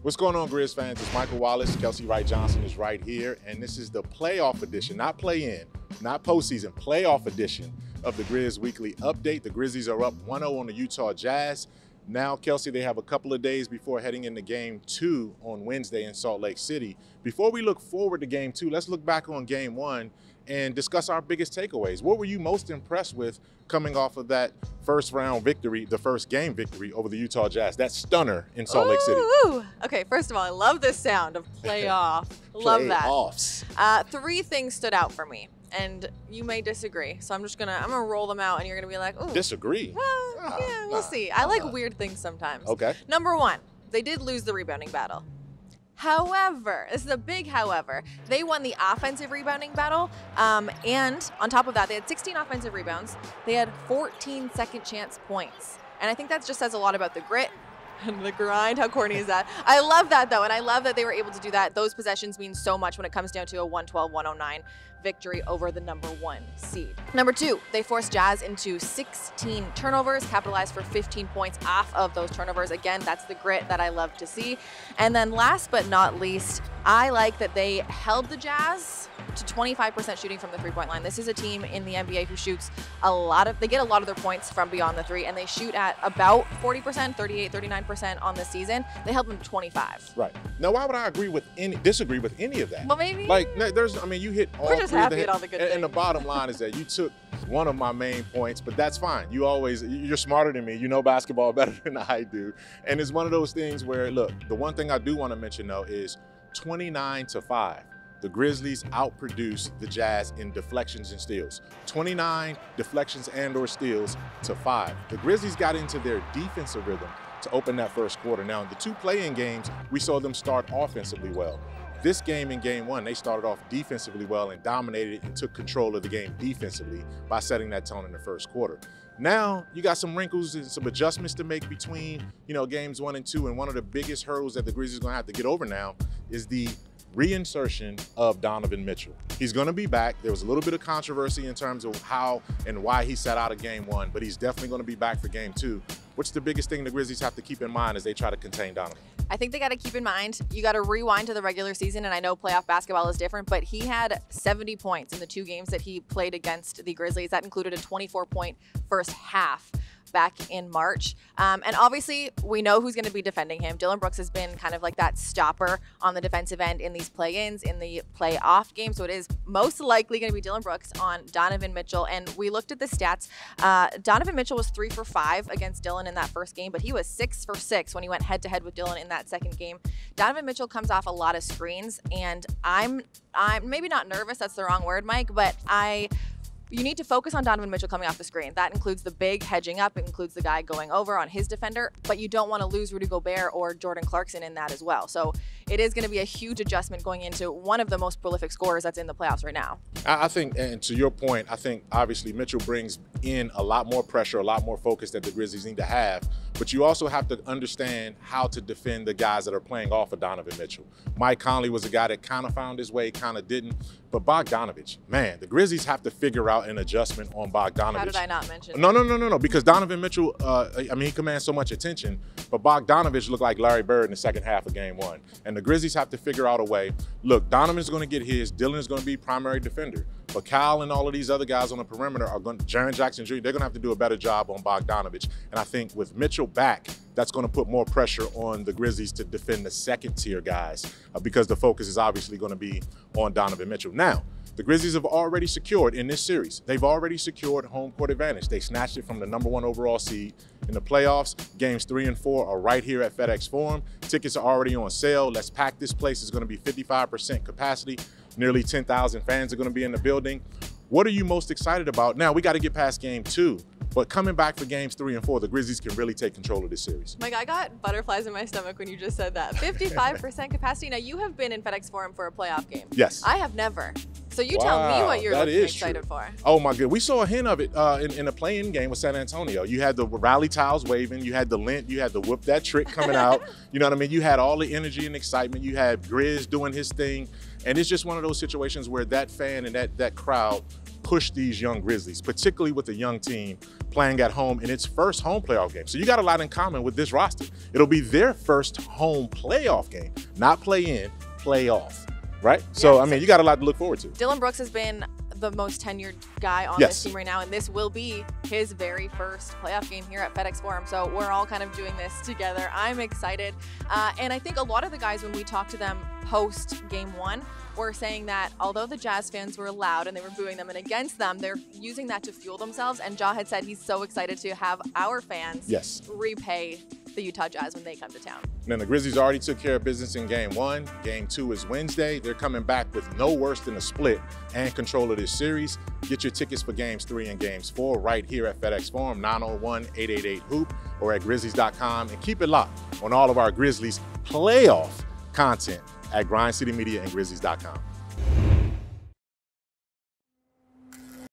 What's going on, Grizz fans? It's Michael Wallace. Kelcey Wright Johnson is right here, and this is the playoff edition, not play-in, not postseason, playoff edition of the Grizz Weekly Update. The Grizzlies are up 1-0 on the Utah Jazz. Now, Kelcey, they have a couple of days before heading into Game 2 on Wednesday in Salt Lake City. Before we look forward to Game 2, let's look back on Game 1 and discuss our biggest takeaways. What were you most impressed with coming off of that first round victory, the first game victory over the Utah Jazz, that stunner in Salt Lake City? Ooh. Okay, first of all, I love this sound of playoff. Love that. Playoffs. Three things stood out for me, and you may disagree. So I'm gonna roll them out, and you're gonna be like, ooh. Disagree? Well, yeah, we'll see. I like weird things sometimes. Okay. Number one, they did lose the rebounding battle. However, this is a big however, they won the offensive rebounding battle, and on top of that, they had 16 offensive rebounds. They had 14 second chance points. And I think that just says a lot about the grit and the grind. How corny is that? I love that, though, and I love that they were able to do that. Those possessions mean so much when it comes down to a 112-109 victory over the #1 seed. Number two, they forced Jazz into 16 turnovers, capitalized for 15 points off of those turnovers. Again, that's the grit that I love to see. And then last but not least, I like that they held the Jazz to 25% shooting from the three-point line. This is a team in the NBA who shoots they get a lot of their points from beyond the three, and they shoot at about 40%, 38, 39% on the season. They held them to 25. Right. Now, why would I disagree with any of that? Well, maybe. Like, you hit all We're just three of happy at all the good things. And the bottom line is that you took one of my main points, but that's fine. You're smarter than me. You know basketball better than I do. And it's one of those things where, look, the one thing I do want to mention, though, is 29-5. The Grizzlies outproduced the Jazz in deflections and steals. 29 deflections and/or steals to 5. The Grizzlies got into their defensive rhythm to open that first quarter. Now, in the two play-in games, we saw them start offensively well. This game in Game 1, they started off defensively well and dominated and took control of the game defensively by setting that tone in the first quarter. Now, you got some wrinkles and some adjustments to make between, Games 1 and 2, and one of the biggest hurdles that the Grizzlies are going to have to get over now is the reinsertion of Donovan Mitchell. He's going to be back. There was a little bit of controversy in terms of how and why he sat out of Game 1, but he's definitely going to be back for Game 2. What's the biggest thing the Grizzlies have to keep in mind as they try to contain Donovan? I think they got to keep in mind, you got to rewind to the regular season, and I know playoff basketball is different, but he had 70 points in the two games that he played against the Grizzlies. That included a 24-point first half back in March. And obviously, we know who's going to be defending him. Dillon Brooks has been kind of like that stopper on the defensive end in these play-ins, in the playoff game. So it is most likely going to be Dillon Brooks on Donovan Mitchell. And we looked at the stats. Donovan Mitchell was 3 for 5 against Dillon in that first game, but he was 6 for 6 when he went head-to-head with Dillon in that second game. Donovan Mitchell comes off a lot of screens, and I'm maybe not nervous, that's the wrong word, Mike, but you need to focus on Donovan Mitchell coming off the screen. That includes the big hedging up. It includes the guy going over on his defender, but you don't want to lose Rudy Gobert or Jordan Clarkson in that as well. So it is going to be a huge adjustment going into one of the most prolific scorers that's in the playoffs right now. I think, and to your point, I think obviously Mitchell brings in a lot more pressure, a lot more focus that the Grizzlies need to have, but you also have to understand how to defend the guys that are playing off of Donovan Mitchell. Mike Conley was a guy that kind of found his way, kind of didn't, but Bogdanovich, man, the Grizzlies have to figure out an adjustment on Bogdanovich. How did I not mention No, because Donovan Mitchell, he commands so much attention, but Bogdanovich looked like Larry Bird in the second half of Game 1. And the Grizzlies have to figure out a way. Look, Donovan's going to get his, Dillon is going to be primary defender, but Kyle and all of these other guys on the perimeter are going to, Jaren Jackson Jr., they're going to have to do a better job on Bogdanovich. And I think with Mitchell back, that's going to put more pressure on the Grizzlies to defend the second-tier guys because the focus is obviously going to be on Donovan Mitchell. Now, the Grizzlies have already secured in this series. They've already secured home court advantage. They snatched it from the #1 overall seed. In the playoffs, Games 3 and 4 are right here at FedEx Forum. Tickets are already on sale. Let's pack this place. It's going to be 55% capacity. Nearly 10,000 fans are going to be in the building. What are you most excited about? Now, we got to get past Game 2. But coming back for Games 3 and 4, the Grizzlies can really take control of this series. Mike, I got butterflies in my stomach when you just said that. 55% capacity. Now, you have been in FedEx Forum for a playoff game. Yes. I have never. So you tell me what you're looking excited for. Oh, my God. We saw a hint of it in a play-in game with San Antonio. You had the rally towels waving. You had the lint. You had the whoop that trick coming out. You know what I mean? You had all the energy and excitement. You had Grizz doing his thing. And it's just one of those situations where that fan and that crowd push these young Grizzlies, particularly with a young team playing at home in its first home playoff game. So you got a lot in common with this roster. It'll be their first home playoff game, not play-in, playoff, right? So, I mean, you got a lot to look forward to. Dillon Brooks has been the most tenured guy on Yes. this team right now, and this will be his very first playoff game here at FedEx Forum. So we're all kind of doing this together. I'm excited. And I think a lot of the guys, when we talked to them post game one, were saying that although the Jazz fans were loud and they were booing them and against them, they're using that to fuel themselves. And Ja had said he's so excited to have our fans repay the Utah Jazz when they come to town. And then the Grizzlies already took care of business in game one. Game two is Wednesday. They're coming back with no worse than a split and control of this series. Get your tickets for games 3 and games 4 right here at FedEx Forum, 901-888-HOOP, or at Grizzlies.com. And keep it locked on all of our Grizzlies playoff content at Grind City Media and Grizzlies.com.